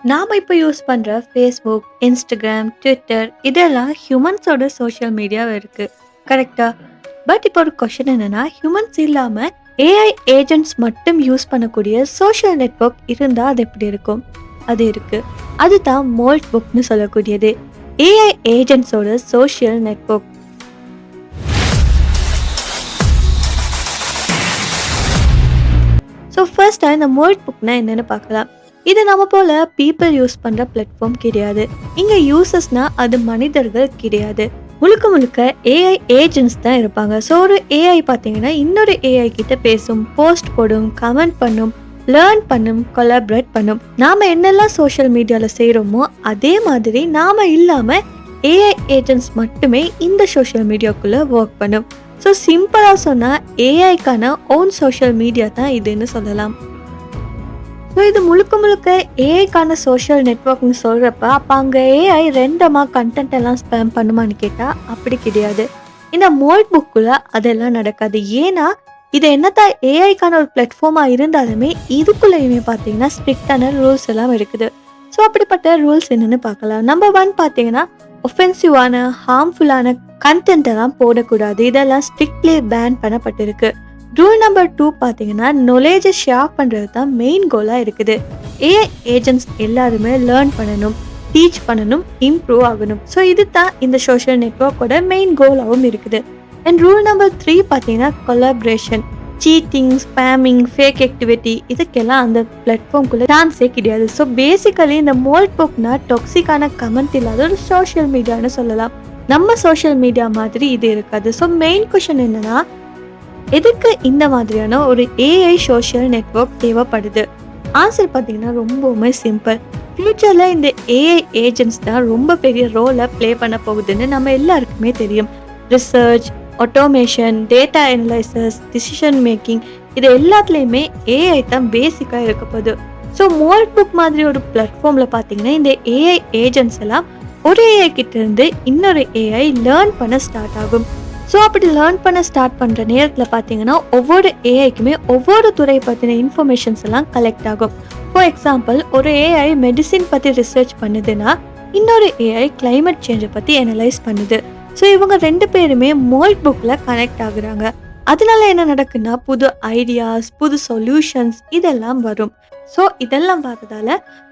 நாம இப்போ யூஸ் பண்ற Facebook, Instagram, Twitter இதெல்லாம் ஹியூமன்ஸோட சோஷியல் மீடியாவா இருக்கு. கரெக்ட்டா? பட் இப்போ ஒரு கொஸ்டின் என்னன்னா, ஹியூமன்ஸ் இல்லாம ஏஐ ஏஜென்ட்ஸ் மட்டும் யூஸ் பண்ணக்கூடிய சோஷியல் நெட்வொர்க் இருந்தா அது எப்படி இருக்கும்? அது இருக்கு. அதுதான் மோல்ட் புக்னு சொல்லக்கூடியது. ஏஐ ஏஜென்ட்ஸோட சோஷியல் நெட்வொர்க். ஸோ ஃபர்ஸ்டா இந்த மோல்ட் புக்னா என்னன்னு பார்க்கலாம். இது நம்ம போல பீப்புள் யூஸ் பண்ற பிளாட்ஃபார்ம் கிடையாது. இங்க யூசர்ஸ்னா அது மனிதர்கள் கிடையாது. முழுக்க முழுக்க ஏஐ ஏஜென்ட்ஸ் தான் இருப்பாங்க. ஸோ ஒரு ஏஐ பார்த்தீங்கன்னா இன்னொரு ஏஐ கிட்ட பேசும், போஸ்ட் போடும், கமெண்ட் பண்ணும், லேர்ன் பண்ணும், கொலாபரேட் பண்ணும். நாம என்னெல்லாம் சோஷியல் மீடியாவில் செய்கிறோமோ அதே மாதிரி நாம இல்லாமல் ஏஐ ஏஜென்ட்ஸ் மட்டுமே இந்த சோஷியல் மீடியாக்குள்ளே ஒர்க் பண்ணும். ஸோ சிம்பிளாக சொன்னால் ஏஐக்கான ஓன் சோஷியல் மீடியா தான் இதுன்னு சொல்லலாம். ஸோ இது முழுக்க முழுக்க ஏஐக்கான சோஷியல் நெட்வொர்க்னு சொல்கிறப்ப அப்போ அங்கே ஏஐ ரெண்டமாக கண்டென்ட் எல்லாம் ஸ்பேம் பண்ணுமான்னு கேட்டால் அப்படி கிடையாது. இந்த மோல்ட் புக்குள்ள அதெல்லாம் நடக்காது. ஏன்னா இது என்னத்தான் ஏஐக்கான ஒரு பிளாட்ஃபார்மாக இருந்தாலுமே இதுக்குள்ளேயுமே பார்த்தீங்கன்னா ஸ்ட்ரிக்டான ரூல்ஸ் எல்லாம் இருக்குது. ஸோ அப்படிப்பட்ட ரூல்ஸ் என்னென்னு பார்க்கலாம். நம்பர் 1 பார்த்தீங்கன்னா ஒஃபென்சிவான ஹார்ம்ஃபுல்லான கண்டென்ட் எல்லாம் போடக்கூடாது. இதெல்லாம் ஸ்ட்ரிக்ட்லி பேன் பண்ணப்பட்டிருக்கு. ரூல் நம்பர் 2 பார்த்தீங்கன்னா நாலேஜை ஷேர் பண்ணுறது தான் மெயின் கோலாக இருக்குது. ஏஐ ஏஜென்ட்ஸ் எல்லாருமே லேர்ன் பண்ணணும், டீச் பண்ணணும், இம்ப்ரூவ் ஆகணும். ஸோ இது தான் இந்த சோஷியல் நெட்வொர்க்கோட மெயின் கோலாகவும் இருக்குது. அண்ட் ரூல் நம்பர் 3 பார்த்தீங்கன்னா collaboration, cheating, spamming, fake activity இதுக்கெல்லாம் அந்த பிளாட்ஃபார்ம்குள்ளே சான்ஸே கிடையாது. ஸோ பேசிக்கலி இந்த மோல்ட் புக்னா டாக்ஸிக்கான கமெண்ட் இல்லாத ஒரு சோஷியல் மீடியான்னு சொல்லலாம். நம்ம சோஷியல் மீடியா மாதிரி இது இருக்காது. ஸோ மெயின் கொஷன் என்னன்னா, எதுக்கு இந்த மாதிரியான ஒரு ஏஐ சோஷியல் நெட்வொர்க் தேவைப்படுது? ஆன்சர் பார்த்தீங்கன்னா ரொம்பவுமே சிம்பிள். ஃப்யூச்சரில் இந்த ஏஐ ஏஜென்ட்ஸ் தான் ரொம்ப பெரிய ரோலை ப்ளே பண்ண போகுதுன்னு நம்ம எல்லாருக்குமே தெரியும். Research, automation, data analysis, decision making இது எல்லாத்துலேயுமே ஏஐ தான் பேசிக்காக இருக்க போகுது. ஸோ மோல்ட் புக் மாதிரி ஒரு பிளாட்ஃபார்மில் பார்த்தீங்கன்னா இந்த ஏஐ ஏஜென்ட்ஸ் எல்லாம் ஒரு ஏஐ கிட்ட இருந்து இன்னொரு ஏஐ லேர்ன் பண்ண ஸ்டார்ட் ஆகும். ஸோ அப்படி லேர்ன் பண்ண ஸ்டார்ட் பண்ணுற நேரத்தில் பார்த்தீங்கன்னா ஒவ்வொரு ஏஐக்குமே ஒவ்வொரு துறை பற்றின இன்ஃபர்மேஷன்ஸ் எல்லாம் கலெக்ட் ஆகும். ஃபார் எக்ஸாம்பிள் ஒரு ஏஐ மெடிசின் பற்றி ரிசர்ச் பண்ணுதுன்னா இன்னொரு ஏஐ கிளைமேட் சேஞ்சை பற்றி அனலைஸ் பண்ணுது. ஸோ இவங்க 2 பேருமே மோல்ட் புக்கில் கனெக்ட் ஆகுறாங்க. அதனால என்ன நடக்குன்னா புது ஐடியாஸ், புது சொல்யூஷன்ஸ் இதெல்லாம் வரும். ஸோ இதெல்லாம் வரதால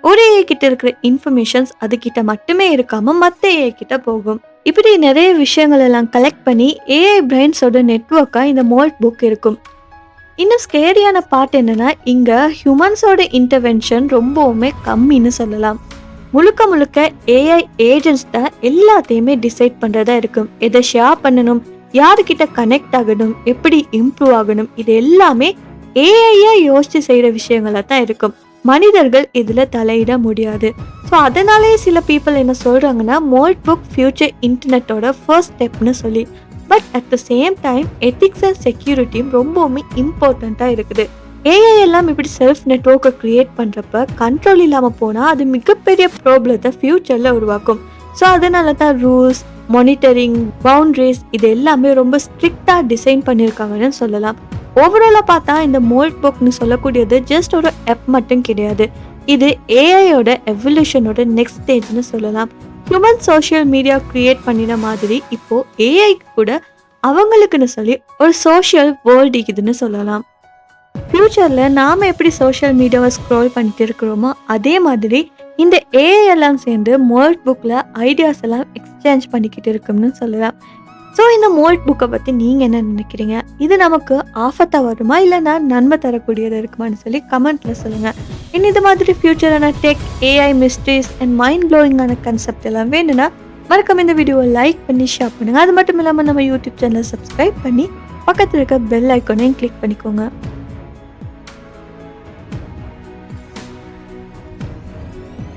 ஒரு ஏஐ கிட்ட இருக்கிற இன்ஃபர்மேஷன்ஸ் அதுக்கிட்ட மட்டுமே இருக்காம மற்ற ஏஐ கிட்ட போகும். இப்படி நிறைய விஷயங்கள் எல்லாம் கலெக்ட் பண்ணி ஏஐ பிரெயின்ஸோட நெட்வொர்க்காக இந்த மோல்ட் புக் இருக்கும். இன்னும் ஸ்கேரியான பார்ட் என்னன்னா, இங்க ஹியூமன்ஸோட இன்டர்வென்ஷன் ரொம்பவுமே கம்மின்னு சொல்லலாம். முழுக்க முழுக்க ஏஐ ஏஜென்ட்ஸ் தான் எல்லாத்தையுமே டிசைட் பண்றதா இருக்கும். எதை ஷேர் பண்ணணும், யாருக்கிட்ட கனெக்ட் ஆகணும், எப்படி இம்ப்ரூவ் ஆகணும், இது எல்லாமே ஏஐயா யோசிச்சு செய்யற விஷயங்களா தான் இருக்கும். மனிதர்கள் இதுல தலையிட முடியாது. ஸோ அதனாலே சில பீப்புள் என்ன சொல்றாங்கன்னா மோல்ட் புக் ஃபியூச்சர் இன்டர்நெட்டோட ஃபர்ஸ்ட் ஸ்டெப்னு சொல்லி. But at the same time ethics and செக்யூரிட்டியும் ரொம்பவுமே இம்பார்ட்டண்ட்டாக இருக்குது. ஏஐ எல்லாம் இப்படி செல்ஃப் நெட்வொர்க்கை கிரியேட் பண்ணுறப்ப கண்ட்ரோல் இல்லாமல் போனால் அது மிகப்பெரிய ப்ராப்ளத்தை ஃபியூச்சரில் உருவாக்கும். ஸோ அதனால தான் ரூல்ஸ், மானிட்டரிங், பவுண்ட்ரிஸ் இது எல்லாமே ரொம்ப ஸ்ட்ரிக்டாக டிசைன் பண்ணியிருக்காங்கன்னு சொல்லலாம். ஓவராலாக பார்த்தா இந்த மோல்ட் புக்னு சொல்லக்கூடியது ஜஸ்ட் ஒரு ஆப் மட்டும் கிடையாது. இது ஏஐயோட எவல்யூஷனோட நெக்ஸ்ட் ஸ்டேஜ்னு சொல்லலாம். ஹியூமன் சோஷியல் மீடியா கிரியேட் பண்ணின மாதிரி இப்போ ஏஐக்கு கூட அவங்களுக்குன்னு சொல்லி ஒரு சோஷியல் வேர்ல்டு இருக்குதுன்னு சொல்லலாம். ஃபியூச்சரில் நாம் எப்படி சோஷியல் மீடியாவை ஸ்க்ரோல் பண்ணிட்டு இருக்கிறோமோ அதே மாதிரி இந்த ஏஐ எல்லாம் சேர்ந்து மோல்ட் புக்கில் ஐடியாஸ் எல்லாம் எக்ஸ்சேஞ்ச் பண்ணிக்கிட்டு இருக்கும்னு சொல்லலாம். ஸோ இந்த மோல்ட் புக்கை பற்றி நீங்கள் என்ன நினைக்கிறீங்க? இது நமக்கு ஆபத்தாக வருமா இல்லைன்னா நன்மை தரக்கூடியது இருக்குமான்னு சொல்லி கமெண்ட்டில் சொல்லுங்கள். இன்னும் இது மாதிரி ஃபியூச்சரான tech, AI mysteries and mind ப்ளோயிங்கான கான்செப்ட் எல்லாம் வேணும்னா மறக்காம இந்த வீடியோவை லைக் பண்ணி ஷேர் பண்ணுங்கள். அது மட்டும் இல்லாமல் நம்ம யூடியூப் சேனலை சப்ஸ்கிரைப் பண்ணி பக்கத்தில் இருக்க பெல் ஐக்கானையும் கிளிக் பண்ணிக்கோங்க.